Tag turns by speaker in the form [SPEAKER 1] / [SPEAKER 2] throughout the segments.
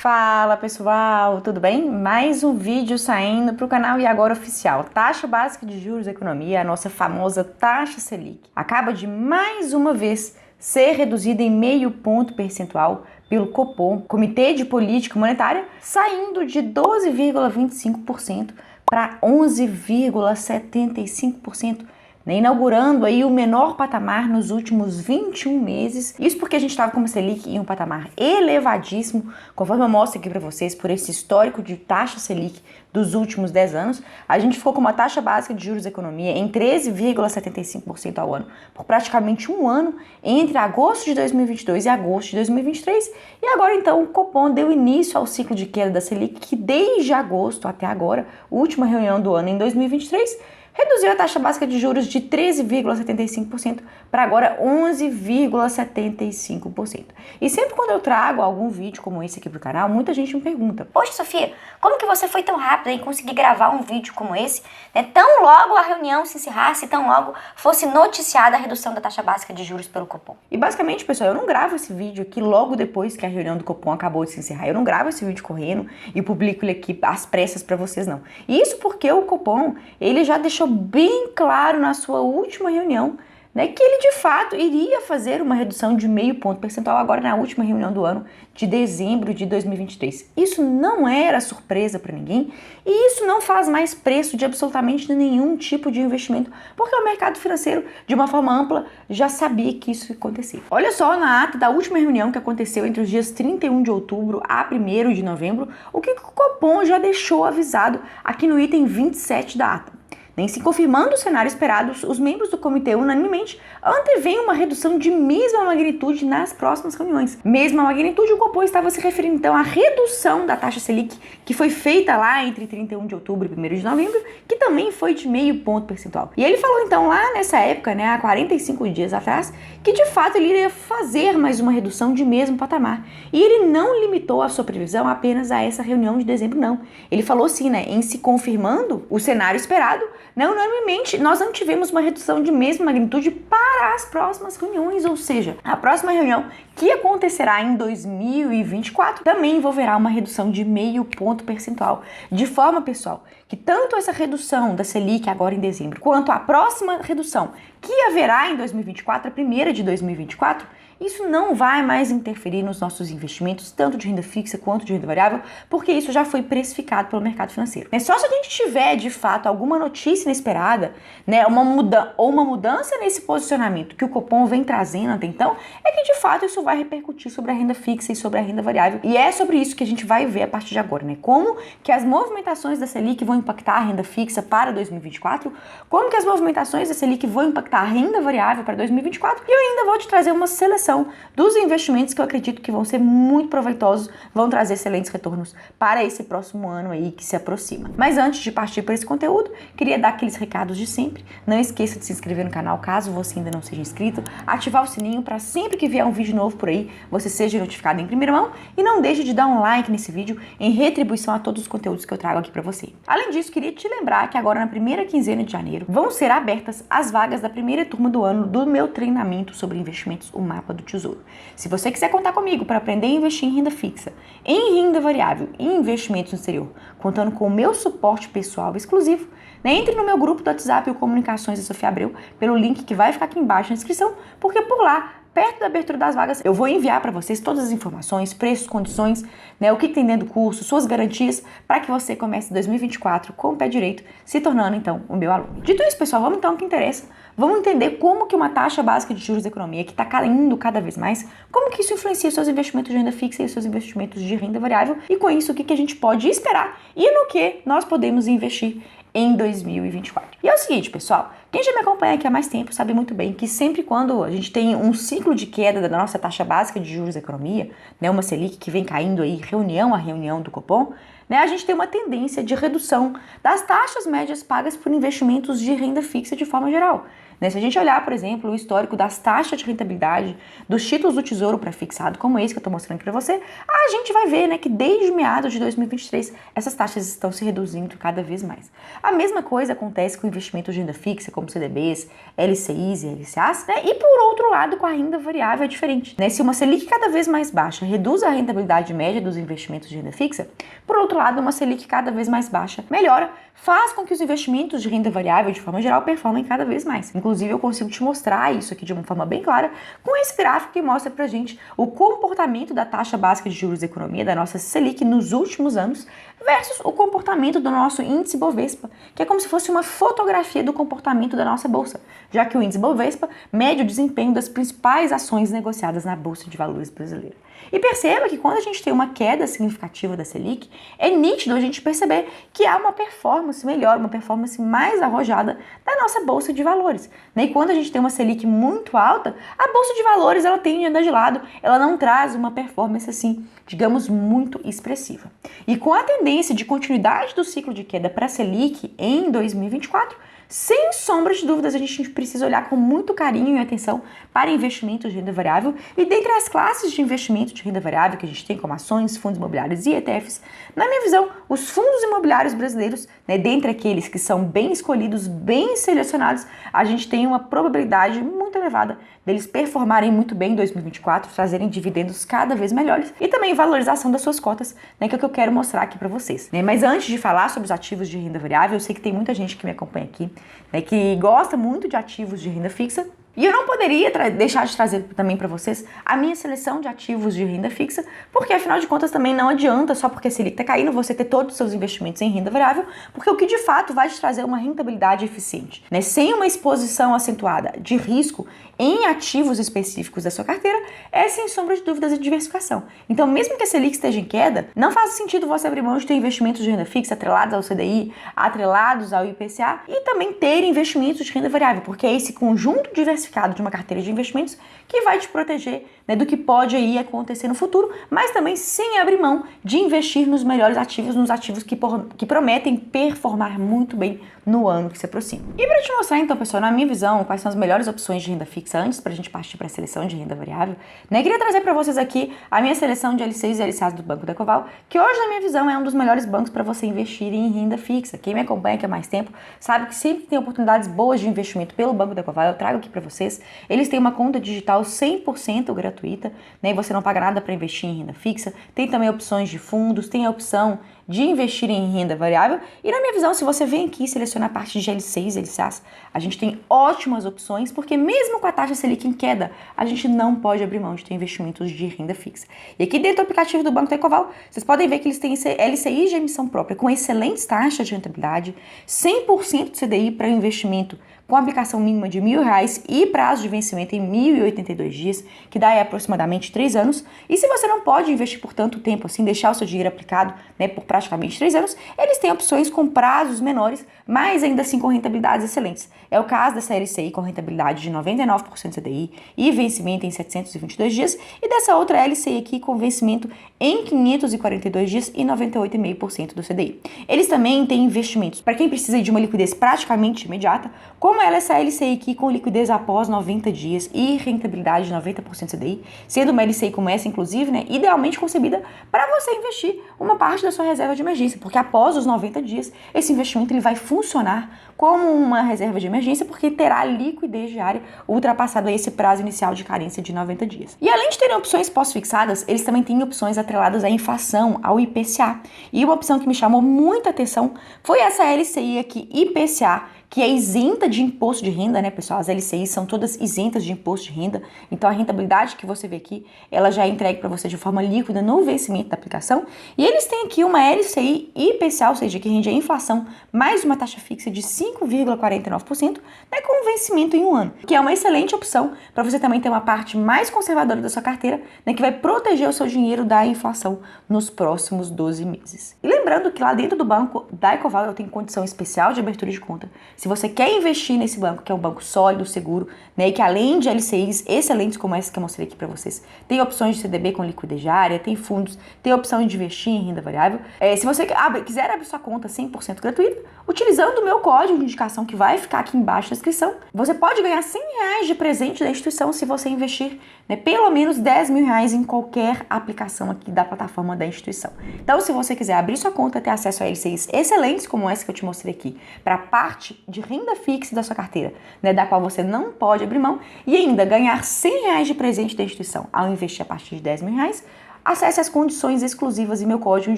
[SPEAKER 1] Fala pessoal, tudo bem? Mais um vídeo saindo para o canal E Agora Oficial. Taxa básica de juros da economia, a nossa famosa taxa Selic, acaba de mais uma vez ser reduzida em 0,5 ponto percentual pelo Copom, Comitê de Política Monetária, saindo de 12,25% para 11,75%. Inaugurando aí o menor patamar nos últimos 21 meses. Isso porque a gente estava com uma Selic em um patamar elevadíssimo, conforme eu mostro aqui para vocês, por esse histórico de taxa Selic dos últimos 10 anos. A gente ficou com uma taxa básica de juros da economia em 13,75% ao ano, por praticamente um ano, entre agosto de 2022 e agosto de 2023. E agora, então, o Copom deu início ao ciclo de queda da Selic, que desde agosto até agora, última reunião do ano em 2023, reduziu a taxa básica de juros de 13,75% para agora 11,75%. E sempre quando eu trago algum vídeo como esse aqui pro canal, muita gente me pergunta:
[SPEAKER 2] poxa, Sofia, como que você foi tão rápida em conseguir gravar um vídeo como esse, né? Tão logo a reunião se encerrasse, tão logo fosse noticiada a redução da taxa básica de juros pelo Copom?
[SPEAKER 1] E basicamente, pessoal, eu não gravo esse vídeo aqui logo depois que a reunião do Copom acabou de se encerrar. Eu não gravo esse vídeo correndo e publico ele aqui às pressas para vocês, não. Isso porque o Copom, ele já deixou bem claro na sua última reunião, né, que ele de fato iria fazer uma redução de 0,5 ponto percentual agora na última reunião do ano de dezembro de 2023. Isso não era surpresa para ninguém e isso não faz mais preço de absolutamente nenhum tipo de investimento, porque o mercado financeiro, de uma forma ampla, já sabia que isso ia acontecer. Olha só na ata da última reunião que aconteceu entre os dias 31 de outubro a 1º de novembro, o que o Copom já deixou avisado aqui no item 27 da ata. Nem se confirmando o cenário esperado, os membros do comitê unanimemente antevêm uma redução de mesma magnitude nas próximas reuniões. Mesma magnitude, o Copom estava se referindo então à redução da taxa Selic, que foi feita lá entre 31 de outubro e 1º de novembro, que também foi de 0,5 ponto percentual. E ele falou então lá nessa época, né, há 45 dias atrás, que de fato ele iria fazer mais uma redução de mesmo patamar. E ele não limitou a sua previsão apenas a essa reunião de dezembro, não. Ele falou assim, né, em se confirmando o cenário esperado, unanimemente, nós não tivemos uma redução de mesma magnitude para as próximas reuniões, ou seja, a próxima reunião que acontecerá em 2024 também envolverá uma redução de 0,5 ponto percentual. De forma, pessoal, que tanto essa redução da Selic agora em dezembro, quanto a próxima redução que haverá em 2024, a primeira de 2024, isso não vai mais interferir nos nossos investimentos, tanto de renda fixa quanto de renda variável, porque isso já foi precificado pelo mercado financeiro. É só se a gente tiver, de fato, alguma notícia inesperada, né, uma mudança nesse posicionamento que o Copom vem trazendo até então, é que, de fato, isso vai repercutir sobre a renda fixa e sobre a renda variável. E é sobre isso que a gente vai ver a partir de agora, né? Como que as movimentações da Selic vão impactar a renda fixa para 2024, como que as movimentações da Selic vão impactar a renda variável para 2024, e eu ainda vou te trazer uma seleção dos investimentos que eu acredito que vão ser muito proveitosos, vão trazer excelentes retornos para esse próximo ano aí que se aproxima. Mas antes de partir para esse conteúdo, queria dar aqueles recados de sempre. Não esqueça de se inscrever no canal caso você ainda não seja inscrito, ativar o sininho para sempre que vier um vídeo novo por aí, você seja notificado em primeira mão, e não deixe de dar um like nesse vídeo em retribuição a todos os conteúdos que eu trago aqui para você. Além disso, queria te lembrar que agora na primeira quinzena de janeiro vão ser abertas as vagas da primeira turma do ano do meu treinamento sobre investimentos, o Mapa do Tesouro. Se você quiser contar comigo para aprender a investir em renda fixa, em renda variável e em investimentos no exterior, contando com o meu suporte pessoal exclusivo, né, entre no meu grupo do WhatsApp, o Comunicações da Sofia Abreu, pelo link que vai ficar aqui embaixo na descrição, porque por lá, perto da abertura das vagas, eu vou enviar para vocês todas as informações, preços, condições, né, o que tem dentro do curso, suas garantias, para que você comece 2024 com o pé direito, se tornando então o meu aluno. Dito isso, pessoal, vamos então ao que interessa. Vamos entender como que uma taxa básica de juros da economia, que está caindo cada vez mais, como que isso influencia os seus investimentos de renda fixa e os seus investimentos de renda variável, e com isso o que a gente pode esperar e no que nós podemos investir em 2024. E é o seguinte, pessoal, quem já me acompanha aqui há mais tempo sabe muito bem que sempre quando a gente tem um ciclo de queda da nossa taxa básica de juros da economia, né, uma Selic que vem caindo aí reunião a reunião do Copom, né, a gente tem uma tendência de redução das taxas médias pagas por investimentos de renda fixa de forma geral. né? Se a gente olhar, por exemplo, o histórico das taxas de rentabilidade dos títulos do Tesouro pré-fixado, como esse que eu estou mostrando aqui para você, a gente vai ver, né, que desde meados de 2023 essas taxas estão se reduzindo cada vez mais. A mesma coisa acontece com investimentos de renda fixa, como CDBs, LCIs e LCAs, né? E por outro lado, com a renda variável é diferente, né? Se uma Selic cada vez mais baixa reduz a rentabilidade média dos investimentos de renda fixa, por outro lado, uma Selic cada vez mais baixa melhora, faz com que os investimentos de renda variável, de forma geral, performem cada vez mais. Inclusive, eu consigo te mostrar isso aqui de uma forma bem clara com esse gráfico que mostra pra gente o comportamento da taxa básica de juros da economia, da nossa Selic, nos últimos anos, versus o comportamento do nosso índice Bovespa, que é como se fosse uma fotografia do comportamento da nossa bolsa, já que o índice Bovespa mede o desempenho das principais ações negociadas na Bolsa de Valores brasileira. E perceba que quando a gente tem uma queda significativa da Selic, é nítido a gente perceber que há uma performance melhor, uma performance mais arrojada da nossa Bolsa de Valores, né? E quando a gente tem uma Selic muito alta, a Bolsa de Valores ela tende a andar de lado, ela não traz uma performance assim, digamos, muito expressiva. E com a tendência de continuidade do ciclo de queda para a Selic em 2024, sem sombra de dúvidas, a gente precisa olhar com muito carinho e atenção para investimentos de renda variável e dentre as classes de investimento de renda variável que a gente tem, como ações, fundos imobiliários e ETFs, na minha visão, os fundos imobiliários brasileiros, né, dentre aqueles que são bem escolhidos, bem selecionados, a gente tem uma probabilidade muito elevada deles performarem muito bem em 2024, trazerem dividendos cada vez melhores e também valorização das suas cotas, né, que é o que eu quero mostrar aqui para vocês, né? Mas antes de falar sobre os ativos de renda variável, eu sei que tem muita gente que me acompanha aqui, né, que gosta muito de ativos de renda fixa. E eu não poderia deixar de trazer também para vocês a minha seleção de ativos de renda fixa, porque afinal de contas também não adianta só porque a Selic está caindo você ter todos os seus investimentos em renda variável, porque o que de fato vai te trazer uma rentabilidade eficiente, né? Sem uma exposição acentuada de risco em ativos específicos da sua carteira, é sem sombra de dúvidas a diversificação. Então, mesmo que a Selic esteja em queda, não faz sentido você abrir mão de ter investimentos de renda fixa atrelados ao CDI, atrelados ao IPCA e também ter investimentos de renda variável, porque é esse conjunto diversificado de uma carteira de investimentos que vai te proteger, né, do que pode aí acontecer no futuro, mas também sem abrir mão de investir nos melhores ativos, nos ativos que prometem performar muito bem no ano que se aproxima. E para te mostrar então, pessoal, na minha visão, quais são as melhores opções de renda fixa antes para a gente partir para a seleção de renda variável, né, queria trazer para vocês aqui a minha seleção de LCIs e LCAs do Banco da Ecoval, que hoje, na minha visão, é um dos melhores bancos para você investir em renda fixa. Quem me acompanha aqui há mais tempo sabe que sempre tem oportunidades boas de investimento pelo Banco da Ecoval, eu trago aqui para vocês. Eles têm uma conta digital 100% gratuita, né, e você não paga nada para investir em renda fixa. Tem também opções de fundos, tem a opção de investir em renda variável. E na minha visão, se você vem aqui selecionar a parte de LCIs, LCAs, a gente tem ótimas opções, porque mesmo com a taxa Selic em queda, a gente não pode abrir mão de ter investimentos de renda fixa. E aqui dentro do aplicativo do Banco da Ecoval, vocês podem ver que eles têm LCIs de emissão própria com excelentes taxas de rentabilidade, 100% de CDI para investimento com aplicação mínima de R$1.000 e prazo de vencimento em 1.082 dias, que dá aí aproximadamente 3 anos. E se você não pode investir por tanto tempo assim, deixar o seu dinheiro aplicado, né, por praticamente 3 anos, eles têm opções com prazos menores, mas ainda assim com rentabilidades excelentes. É o caso dessa LCI com rentabilidade de 99% CDI e vencimento em 722 dias, e dessa outra LCI aqui com vencimento em 542 dias e 98,5% do CDI. Eles também têm investimentos para quem precisa de uma liquidez praticamente imediata, como essa LCI aqui com liquidez após 90 dias e rentabilidade de 90% CDI, sendo uma LCI como essa, inclusive, né, idealmente concebida para você investir uma parte da sua reserva de emergência, porque após os 90 dias, esse investimento ele vai funcionar como uma reserva de emergência, porque terá liquidez diária ultrapassado esse prazo inicial de carência de 90 dias. E além de terem opções pós-fixadas, eles também têm opções atreladas à inflação, ao IPCA. E uma opção que me chamou muita atenção foi essa LCI aqui, IPCA, que é isenta de imposto de renda, né, pessoal? As LCIs são todas isentas de imposto de renda, então a rentabilidade que você vê aqui, ela já é entregue para você de forma líquida no vencimento da aplicação. E eles têm aqui uma LCI IPCA, ou seja, que rende a inflação mais uma taxa fixa de 5,49%, né, com vencimento em 1 ano, que é uma excelente opção para você também ter uma parte mais conservadora da sua carteira, né, que vai proteger o seu dinheiro da inflação nos próximos 12 meses. E lembrando que lá dentro do banco da Ecoval eu tenho condição especial de abertura de conta. Se você quer investir nesse banco, que é um banco sólido, seguro, né, e que além de LCIs excelentes como essa que eu mostrei aqui para vocês, tem opções de CDB com liquidez diária, tem fundos, tem opção de investir em renda variável. Se você quiser abrir sua conta 100% gratuita, utilizando o meu código de indicação que vai ficar aqui embaixo na descrição, você pode ganhar R$100 de presente da instituição se você investir, né, pelo menos R$10.000 em qualquer aplicação aqui da plataforma da instituição. Então, se você quiser abrir sua conta e ter acesso a LCIs excelentes como essa que eu te mostrei aqui, para a parte de renda fixa da sua carteira, né, da qual você não pode abrir mão, e ainda ganhar R$100 de presente da instituição ao investir a partir de R$10.000, acesse as condições exclusivas e meu código de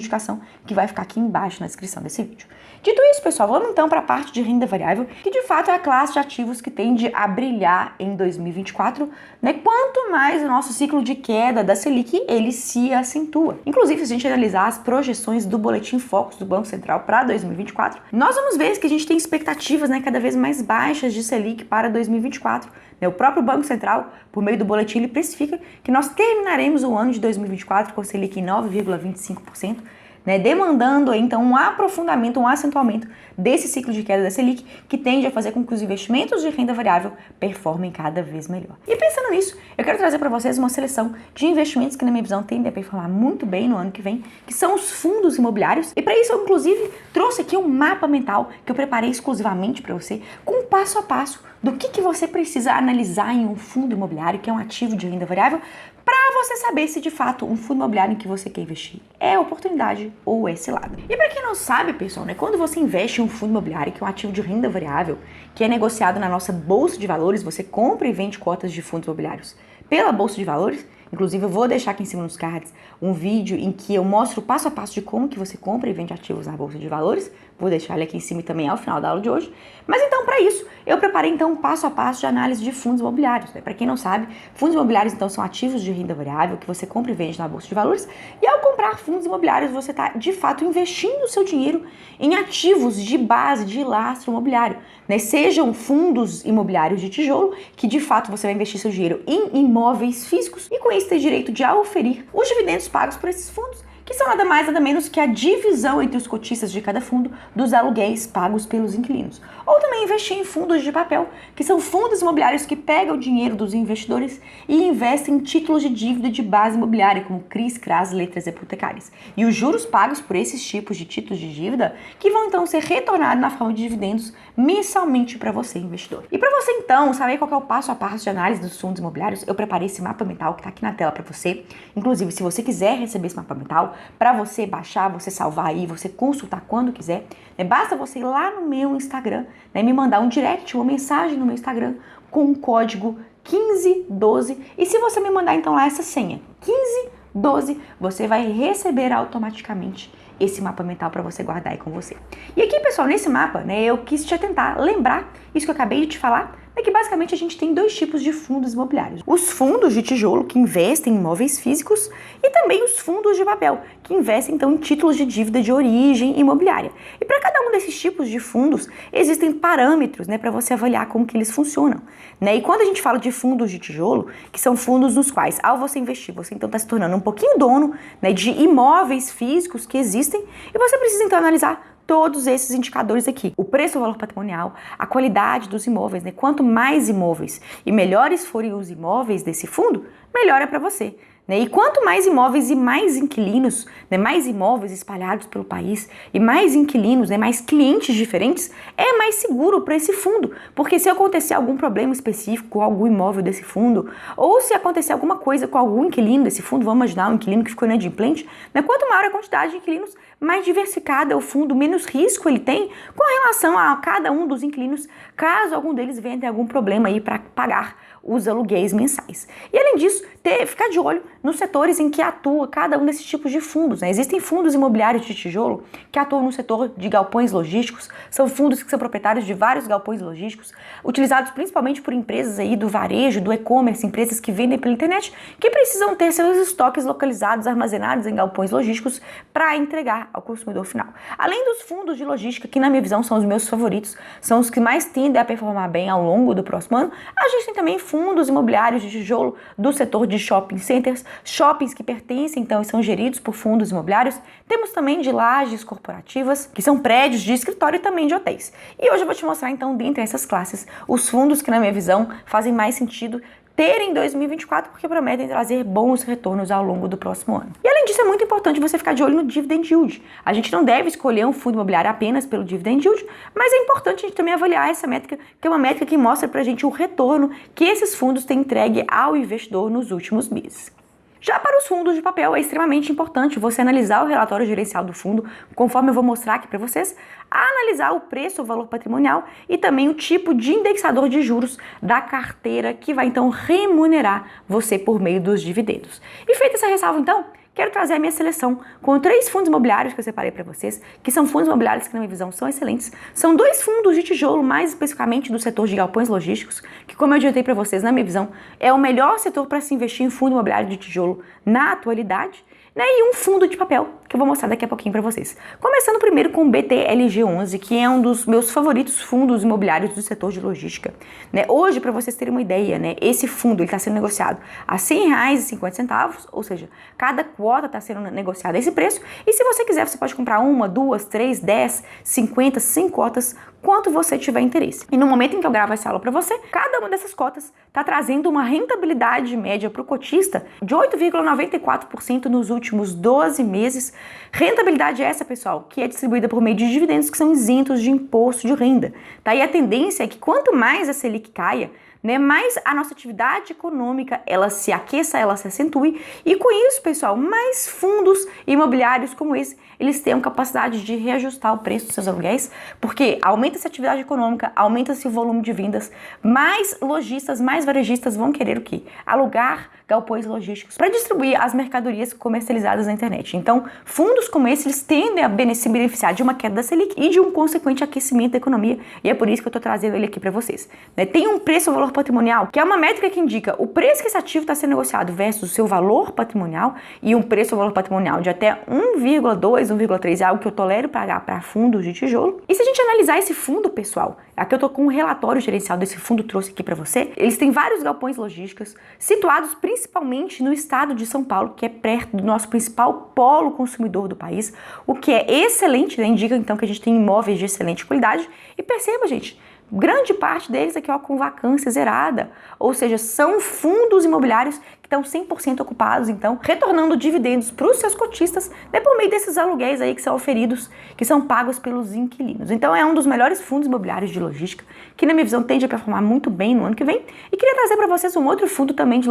[SPEAKER 1] indicação que vai ficar aqui embaixo na descrição desse vídeo. Dito isso, pessoal, vamos então para a parte de renda variável, que de fato é a classe de ativos que tende a brilhar em 2024, né? Quanto mais o nosso ciclo de queda da Selic, ele se acentua. Inclusive, se a gente analisar as projeções do Boletim Focus do Banco Central para 2024, nós vamos ver que a gente tem expectativas, né, cada vez mais baixas de Selic para 2024. O próprio Banco Central, por meio do boletim, ele precifica que nós terminaremos o ano de 2024 com Selic em 9,25%, né, demandando então um aprofundamento, um acentuamento desse ciclo de queda da Selic, que tende a fazer com que os investimentos de renda variável performem cada vez melhor. E pensando nisso, eu quero trazer para vocês uma seleção de investimentos que, na minha visão, tendem a performar muito bem no ano que vem, que são os fundos imobiliários. E para isso, eu, inclusive, trouxe aqui um mapa mental que eu preparei exclusivamente para você, com um passo a passo do que você precisa analisar em um fundo imobiliário, que é um ativo de renda variável, para você saber se de fato um fundo imobiliário em que você quer investir é oportunidade ou é cilada. E para quem não sabe, pessoal, né, quando você investe em um fundo imobiliário, que é um ativo de renda variável, que é negociado na nossa bolsa de valores, você compra e vende cotas de fundos imobiliários pela bolsa de valores. Inclusive, eu vou deixar aqui em cima nos cards um vídeo em que eu mostro o passo a passo de como que você compra e vende ativos na bolsa de valores. Vou deixar ele aqui em cima e também ao final da aula de hoje. Mas então, para isso, eu preparei então um passo a passo de análise de fundos imobiliários, né? Para quem não sabe, fundos imobiliários então são ativos de renda variável que você compra e vende na bolsa de valores. E ao comprar fundos imobiliários, você está de fato investindo o seu dinheiro em ativos de base, de lastro imobiliário, né? Sejam fundos imobiliários de tijolo, que de fato você vai investir seu dinheiro em imóveis físicos e com isso ter direito de auferir os dividendos pagos por esses fundos, que são nada mais nada menos que a divisão entre os cotistas de cada fundo dos aluguéis pagos pelos inquilinos. Ou também investir em fundos de papel, que são fundos imobiliários que pegam o dinheiro dos investidores e investem em títulos de dívida de base imobiliária, como CRIs, CRAs, letras hipotecárias. E os juros pagos por esses tipos de títulos de dívida, que vão então ser retornados na forma de dividendos mensalmente para você, investidor. E para você então saber qual é o passo a passo de análise dos fundos imobiliários, eu preparei esse mapa mental que está aqui na tela para você. Inclusive, se você quiser receber esse mapa mental, para você baixar, você salvar aí, você consultar quando quiser, né? Basta você ir lá no meu Instagram, né? Me mandar um direct, uma mensagem no meu Instagram com o código 1512, e se você me mandar então lá essa senha, 1512, você vai receber automaticamente esse mapa mental para você guardar aí com você. E aqui, pessoal, nesse mapa, né, eu quis te tentar lembrar isso que eu acabei de te falar, é que basicamente a gente tem dois tipos de fundos imobiliários. Os fundos de tijolo, que investem em imóveis físicos, e também os fundos de papel, que investem então em títulos de dívida de origem imobiliária. E para cada um desses tipos de fundos, existem parâmetros, né, para você avaliar como que eles funcionam, né? E quando a gente fala de fundos de tijolo, que são fundos nos quais, ao você investir, você então está se tornando um pouquinho dono, né, de imóveis físicos que existem, e você precisa então analisar todos esses indicadores aqui. O preço, o valor patrimonial, a qualidade dos imóveis, né? Quanto mais imóveis e melhores forem os imóveis desse fundo, melhor é para você, né? E quanto mais imóveis e mais inquilinos, né? Mais imóveis espalhados pelo país e mais inquilinos, né? Mais clientes diferentes, é mais seguro para esse fundo. Porque se acontecer algum problema específico com algum imóvel desse fundo, ou se acontecer alguma coisa com algum inquilino desse fundo, vamos imaginar um inquilino que ficou inadimplente, né? Quanto maior a quantidade de inquilinos, mais diversificado é o fundo, menos risco ele tem com relação a cada um dos inquilinos, caso algum deles venha ter algum problema aí para pagar os aluguéis mensais. E além disso, ficar de olho nos setores em que atua cada um desses tipos de fundos, né? Existem fundos imobiliários de tijolo que atuam no setor de galpões logísticos, são fundos que são proprietários de vários galpões logísticos, utilizados principalmente por empresas aí do varejo, do e-commerce, empresas que vendem pela internet, que precisam ter seus estoques localizados, armazenados em galpões logísticos para entregar ao consumidor final. Além dos fundos de logística, que na minha visão são os meus favoritos, são os que mais tendem a performar bem ao longo do próximo ano, a gente tem também fundos imobiliários de tijolo do setor de shopping centers, shoppings que pertencem então e são geridos por fundos imobiliários. Temos também de lajes corporativas, que são prédios de escritório e também de hotéis. E hoje eu vou te mostrar então, dentre essas classes, os fundos que na minha visão fazem mais sentido ter em 2024, porque prometem trazer bons retornos ao longo do próximo ano. E além disso, é muito importante você ficar de olho no dividend yield. A gente não deve escolher um fundo imobiliário apenas pelo dividend yield, mas é importante a gente também avaliar essa métrica, que é uma métrica que mostra pra gente o retorno que esses fundos têm entregue ao investidor nos últimos meses. Já para os fundos de papel, é extremamente importante você analisar o relatório gerencial do fundo, conforme eu vou mostrar aqui para vocês, analisar o preço, o valor patrimonial e também o tipo de indexador de juros da carteira que vai então remunerar você por meio dos dividendos. E feita essa ressalva então, quero trazer a minha seleção com 3 fundos imobiliários que eu separei para vocês, que são fundos imobiliários que, na minha visão, são excelentes. São 2 fundos de tijolo, mais especificamente do setor de galpões logísticos, que, como eu adiantei para vocês, na minha visão, é o melhor setor para se investir em fundo imobiliário de tijolo na atualidade, né? E um fundo de papel, que eu vou mostrar daqui a pouquinho para vocês. Começando primeiro com o BTLG11, que é um dos meus favoritos fundos imobiliários do setor de logística. Né? Hoje, para vocês terem uma ideia, né, esse fundo está sendo negociado a R$ 100,50, ou seja, cada quota está sendo negociada a esse preço. E se você quiser, você pode comprar 1, 2, 3, 10, 50, 100 cotas, quanto você tiver interesse. E no momento em que eu gravo essa aula para você, cada uma dessas cotas está trazendo uma rentabilidade média para o cotista de 8,94% nos últimos 12 meses. Rentabilidade essa, pessoal, que é distribuída por meio de dividendos que são isentos de imposto de renda. Tá? E a tendência é que quanto mais a Selic caia, né, mais a nossa atividade econômica ela se aqueça, ela se acentue, e com isso, pessoal, mais fundos imobiliários como esse, eles tenham capacidade de reajustar o preço dos seus aluguéis, porque aumenta-se a atividade econômica, aumenta-se o volume de vendas, mais lojistas, mais varejistas vão querer o quê? Alugar galpões logísticos para distribuir as mercadorias comercializadas na internet. Então, fundos como esse, eles tendem a se beneficiar de uma queda da Selic e de um consequente aquecimento da economia, e é por isso que eu estou trazendo ele aqui para vocês. Né? Tem um preço-valor patrimonial, que é uma métrica que indica o preço que esse ativo está sendo negociado versus o seu valor patrimonial, e um preço-valor patrimonial de até 1,2, 1,3 é algo que eu tolero pagar para fundos de tijolo. E se a gente analisar esse fundo, pessoal, aqui eu tô com um relatório gerencial desse fundo, trouxe aqui para você, eles têm vários galpões logísticos situados principalmente no estado de São Paulo, que é perto do nosso principal polo consumidor do país, o que é excelente, né? Indica então que a gente tem imóveis de excelente qualidade. E perceba, gente, grande parte deles aqui, ó, com vacância zerada, ou seja, são fundos imobiliários que estão 100% ocupados, então, retornando dividendos para os seus cotistas, né, por meio desses aluguéis aí que são oferidos, que são pagos pelos inquilinos. Então, é um dos melhores fundos imobiliários de logística, que na minha visão tende a performar muito bem no ano que vem. E queria trazer para vocês um outro fundo também de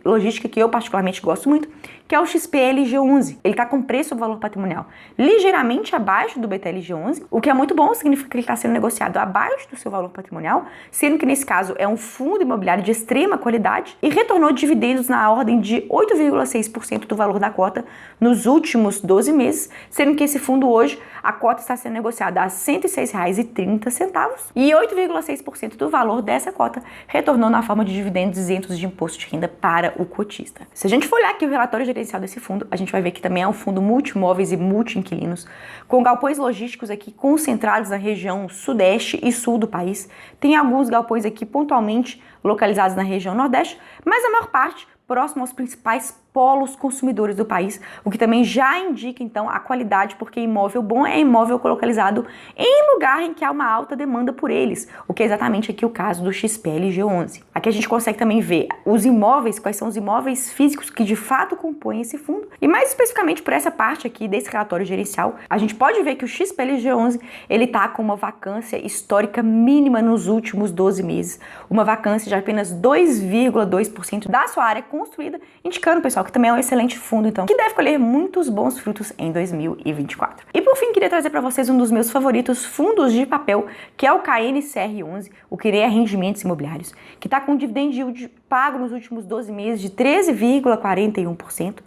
[SPEAKER 1] logística que eu particularmente gosto muito, que é o XPLG11. Ele está com preço-valor patrimonial ligeiramente abaixo do BTLG11, o que é muito bom, significa que ele está sendo negociado abaixo do seu valor patrimonial, sendo que nesse caso é um fundo imobiliário de extrema qualidade e retornou dividendos na ordem de 8,6% do valor da cota nos últimos 12 meses, sendo que esse fundo hoje, a cota está sendo negociada a R$ 106,30 e 8,6% do valor dessa cota retornou na forma de dividendos isentos de imposto de renda para o cotista. Se a gente for olhar aqui o relatório gerencial desse fundo, a gente vai ver que também é um fundo multimóveis e multi-inquilinos, com galpões logísticos aqui concentrados na região sudeste e sul do país. Tem alguns galpões aqui pontualmente localizados na região nordeste, mas a maior parte próximo aos principais polos consumidores do país, o que também já indica então a qualidade, porque imóvel bom é imóvel localizado em lugar em que há uma alta demanda por eles, o que é exatamente aqui o caso do XPLG11. Aqui a gente consegue também ver os imóveis, quais são os imóveis físicos que de fato compõem esse fundo, e mais especificamente por essa parte aqui desse relatório gerencial, a gente pode ver que o XPLG11 ele tá com uma vacância histórica mínima nos últimos 12 meses, uma vacância de apenas 2,2% da sua área construída, indicando, pessoal, que também é um excelente fundo, então, que deve colher muitos bons frutos em 2024. E por fim, queria trazer para vocês um dos meus favoritos fundos de papel, que é o KNCR11, o CREA Rendimentos Imobiliários, que está com um dividend yield pago nos últimos 12 meses de 13,41%.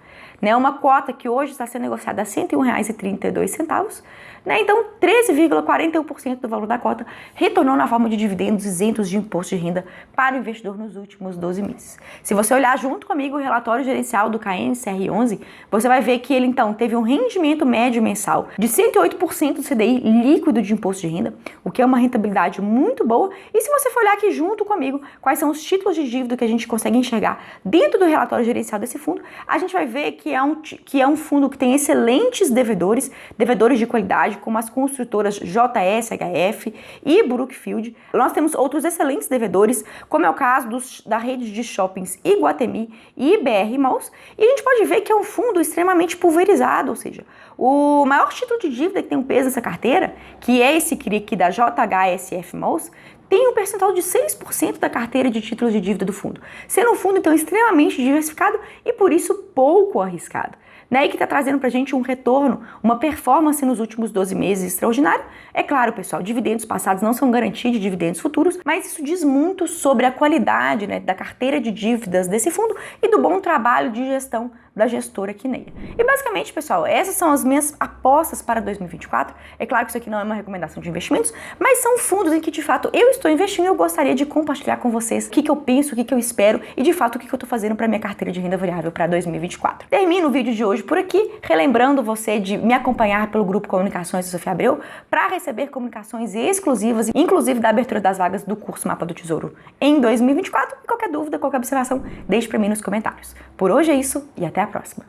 [SPEAKER 1] né? Uma cota que hoje está sendo negociada a R$ 101,32, né? Então 13,41% do valor da cota retornou na forma de dividendos isentos de imposto de renda para o investidor nos últimos 12 meses. Se você olhar junto comigo o relatório gerencial do KNCR11, você vai ver que ele então teve um rendimento médio mensal de 108% do CDI líquido de imposto de renda, o que é uma rentabilidade muito boa. E se você for olhar aqui junto comigo quais são os títulos de dívida que a gente consegue enxergar dentro do relatório gerencial desse fundo, a gente vai ver que é um fundo que tem excelentes devedores de qualidade, como as construtoras JS, HF e Brookfield. Nós temos outros excelentes devedores, como é o caso da rede de shoppings Iguatemi e BR Malls, e a gente pode ver que é um fundo extremamente pulverizado, ou seja, o maior título de dívida que tem um peso nessa carteira, que é esse CRI aqui da JHSF Malls, tem um percentual de 6% da carteira de títulos de dívida do fundo, sendo um fundo então extremamente diversificado e por isso pouco arriscado, né? E que está trazendo para a gente um retorno, uma performance nos últimos 12 meses extraordinário. É claro, pessoal, dividendos passados não são garantia de dividendos futuros, mas isso diz muito sobre a qualidade, né, da carteira de dívidas desse fundo e do bom trabalho de gestão da gestora Kinea. E basicamente, pessoal, essas são as minhas apostas para 2024. É claro que isso aqui não é uma recomendação de investimentos, mas são fundos em que de fato eu estou investindo e eu gostaria de compartilhar com vocês o que eu penso, o que eu espero e de fato o que eu estou fazendo para minha carteira de renda variável para 2024. Termino o vídeo de hoje por aqui, relembrando você de me acompanhar pelo grupo Comunicações da Sofia Abreu para receber comunicações exclusivas, inclusive da abertura das vagas do curso Mapa do Tesouro em 2024. E qualquer dúvida, qualquer observação, deixe para mim nos comentários. Por hoje é isso e até a próxima.